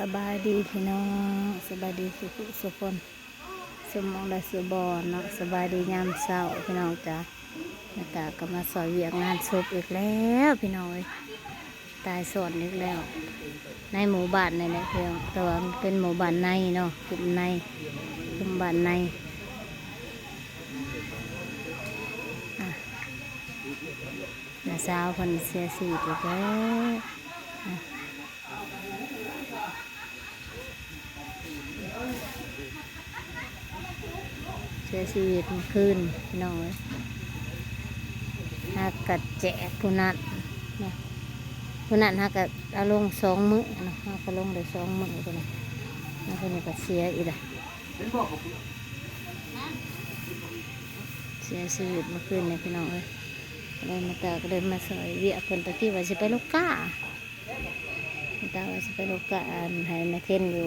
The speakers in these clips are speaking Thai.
สบายดีพี่น้องสบายดีสุขคนสมองและสุบอนเนาะสบายดียามเช้าพี่น้องจ้ะแล้วก็มาสอยเวียกงานศพอีกแล้วพี่น้องเอ้ยตายสอนอีกแล้วในหมู่บ้านนี่แหละเพียงแต่ว่ามันเป็นหมู่บ้านในเนาะกลุ่มในกลุ่มบ้านในอ่ะน้าสาวคนเสียชีวิตอีกแล้วอ่ะเสียชีวิตเมื่อคืนพี่น้องเอ้ยหากัดแจกผู้นั้นนะผู้นั้นหากัดเอาลง2 มื้อนะหาก็ลงได้2 มื้อคนนะแล้วคนนี้ก็เสียอีกละเสียชีวิตเมื่อคืนเนี่ยพี่น้องเอ้ยเลยมาตาก็เลยมาสอยเวียคนตะกี้ว่าจะไปลูกก้าตาว่าจะไปลูกก้าให้แม่เทนอยู่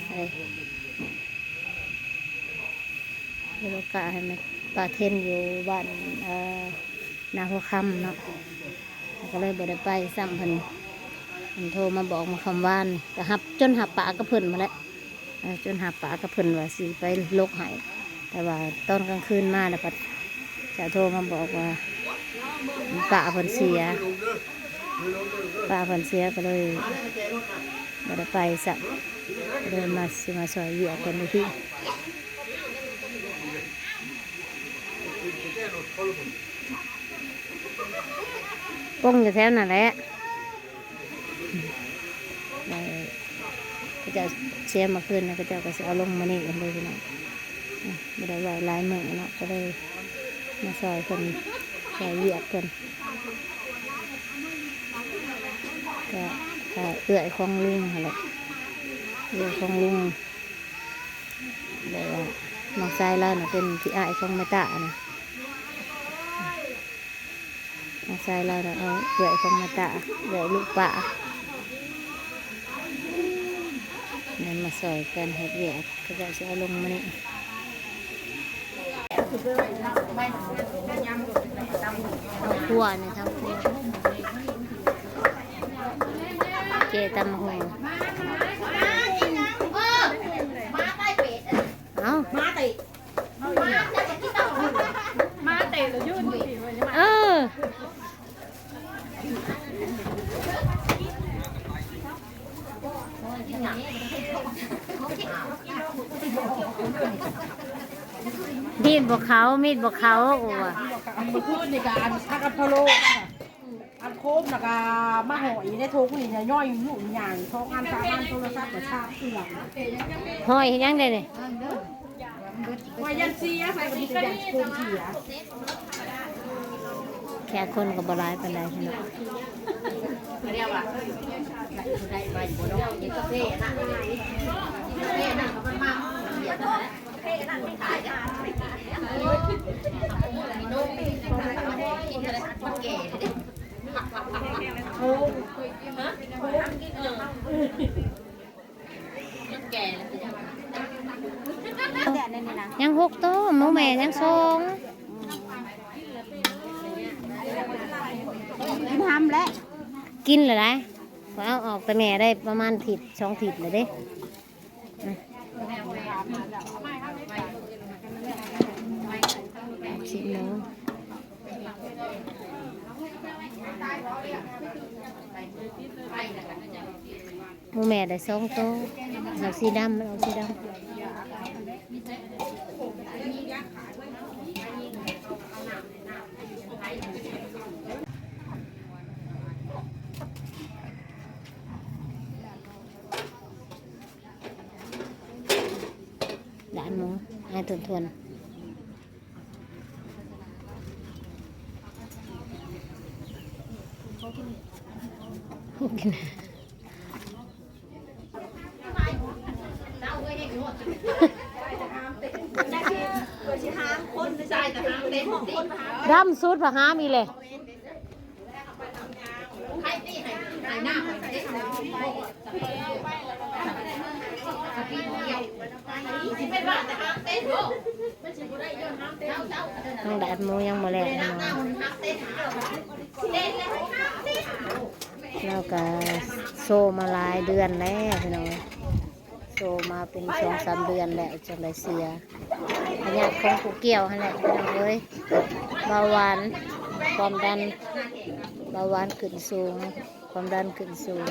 อะไรไปลูกก้าให้แม่ปลาเทนอยู่บ้านนาหัวคำเนาะก็เลยบ่ได้ไปซ้ำเพิ่นโทรมาบอกมาคำว่านก็หับจนหับปากกระเพิ่นมาแล้วจนหับปากกระเพิ่นว่าสิไปลกให้แต่ว่าตอนกลางคืนมาแล้วปัดจะโทรมาบอกว่าป่าเพิ่นเสียป่าเพิ่นเสียก็เลยบ่ได้ไปซ้ำเลยมาซอยเหยียบกันที่ป้งอยู่แถวนั่นแหละก็จะเสียมาคืนนะก็จะเอาลงมานี่กันเลยพี่น้องไม่ได้ไหวลายมือเนาะก็เลยมาซอยคนซอยเหยียบคนก็เอื้อยของลุงอะไรเอื้อยของลุงเลยว่าน้องชายเราเนี่ยเป็นพี่อ้ายของแม่ตานะน้องชายเราเนี่ยเอาเอื้อยของแม่ตาเอื้อยลูกป่านั่นมาซอยกันเฮ็ดเวียกก็จะเอาลงมานี่เอาขั่วเนี่ยทั้งขั่วเจตำหัวเอามาเตะแล้วยุ่นเออมีดบกเขาโอ้ะพูดในการทักอัพโลอันโคมนะกามาหอยได้ทุกนี่ย่อยอยู่อย่างท้องอัน3 อันโทรศัพท์กับชาเสื่อมห้อยยังได้เลยหอยยันเสียใส่กับยันโคมเสียแค่คนกับบลายเป็นไรใช่ไหมเรียกว่าได้ใบบัวดอกนี่กาแฟน่ะกาแฟน่ะก็มันมาเสียนั่นแหละกาแฟน่ะไม่ขายจ้ะมีนมมีกินอะไรมันแก่เลยโอ้ฮะมันแก่แล้วยัง6 โต๊ะหมูแม่ยัง2ทำแล้วกินเลยได้เอาออกแต่แม่ได้ประมาณ2 ถิดเลยเด้10 โลหมูแม่ได้2 โต๊ะเอาสีดำมันเอาสีดำด่านหมูให้ทวนกินดำสุดผาหามีเลยน้องแดดมูยังมาแล้ว แล้วก็โซมาหลายเดือนแล้วพี่น้องโซมาเป็น2-3 เดือนแล้วจังได้เสียพยาธิของกูเกี่ยวหั่นแหละพี่น้องเอ้ยเบาหวานความดันเบาหวานขึ้นสูงความดันขึ้นสูง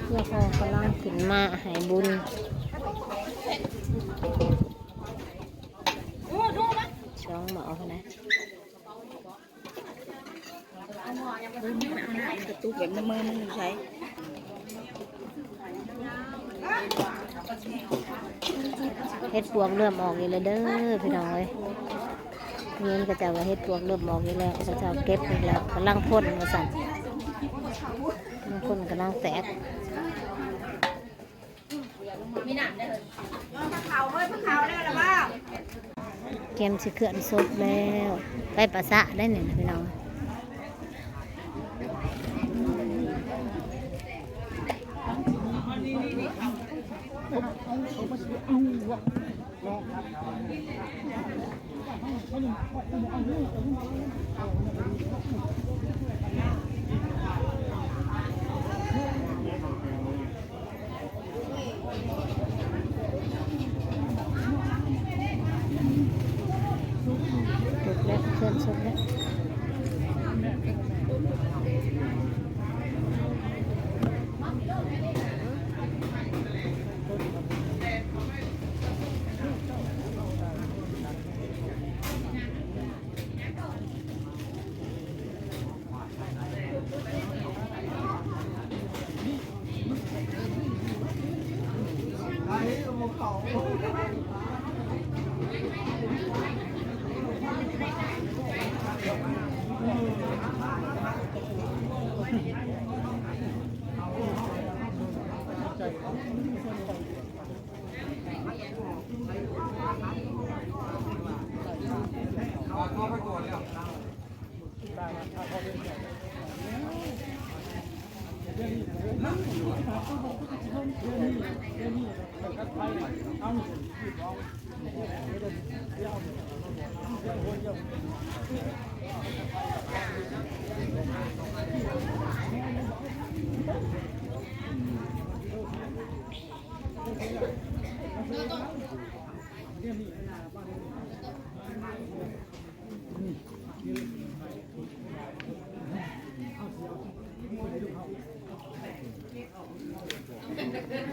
เพื่อพอกำลังขึ้นมาใหายบุญช่องหมอเขานะ กระตุกแบบมือมึงใช้ เฮ็ดปวกเริ่มออกอีกแล้วเด้อพี่น้องเอ้ยเงินก็จะว่าเฮ็ดปวกเริ่มออกอีกแล้วก็จะเก็บอีกแล้วกำลังพ่นมาสั่นบางคนกำลังแตก มีหนังได้เลยพระเขาได้หรือเปล่า เกมสิเขื่อนซบแล้วไปประสะได้เนี่ยนะพี่น้องถูกแล้วเขื่อนซบแล้ว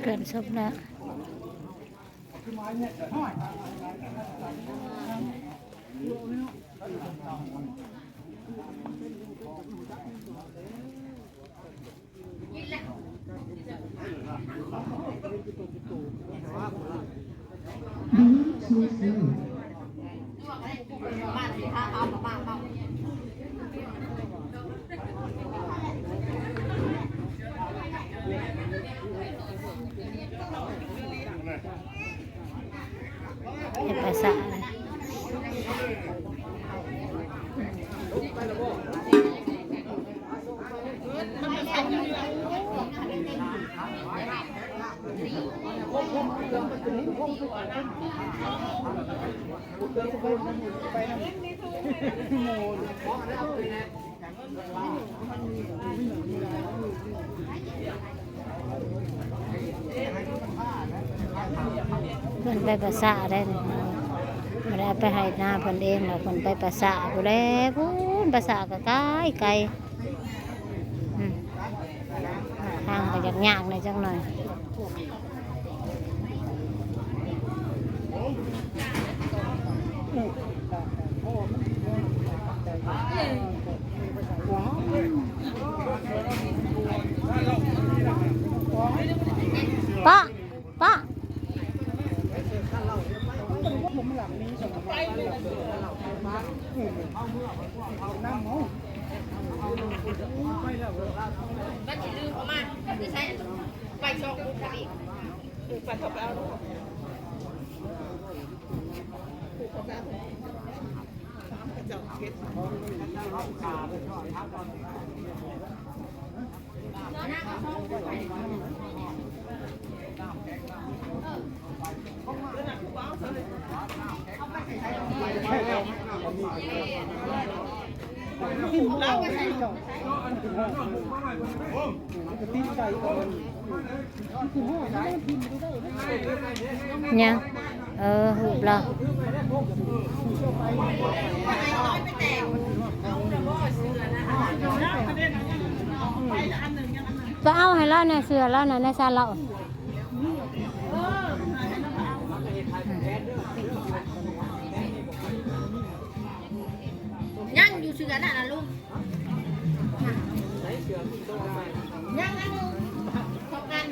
เขื่อนซบแล้วให้ภาษาเลยเพื่อนไปภาษาได้เนี่ยไม่ได้ไปให้หน้าเพิ่นเองหรอกเพิ่นไปภาษาผู้ใดพูนภาษาก็ไกลไกลทางก็ยากๆหน่อยจังหน่อยป้าป้าบ้านที่ลืมเขามาไม่ใช่ไปชอบลูกอีกไปทบเอา เนี่ยหูบเราก็เอาให้เราเนี่ยเสือเราเนี่ยในซาเรา ยังอยู่เชือน่ะนะลุงยังอันนึงทำงาน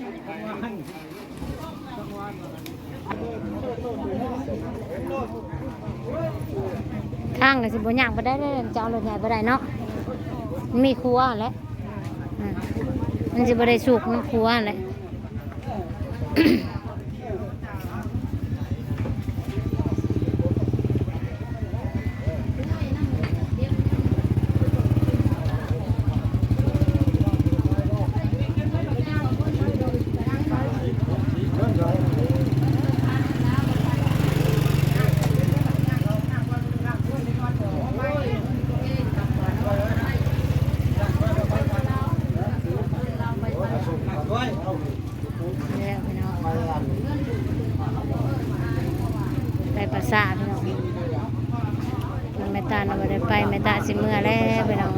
ข้างก็สิบ่ย่างไปได้เลยจะเอารถใหญ่ไปได้เนาะมีครัวแหละมันสิบ่ได้สุกน้ำครัวแหละ แล้วพี่น้องไปประสาทพี่น้องมันไม่ตาเราไม่ได้ไปไม่ตาสิเมื่อแล้วพี่น้อง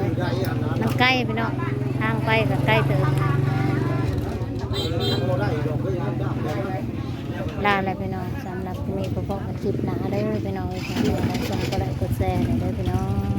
มันใกล้พี่น้องทางไปก็ใกล้เติมลาแล้วพี่น้องสำหรับมีพบกันคลิปหน้าได้เลยพี่น้องชมก็ไลค์กดแชร์ได้เลยพี่น้อง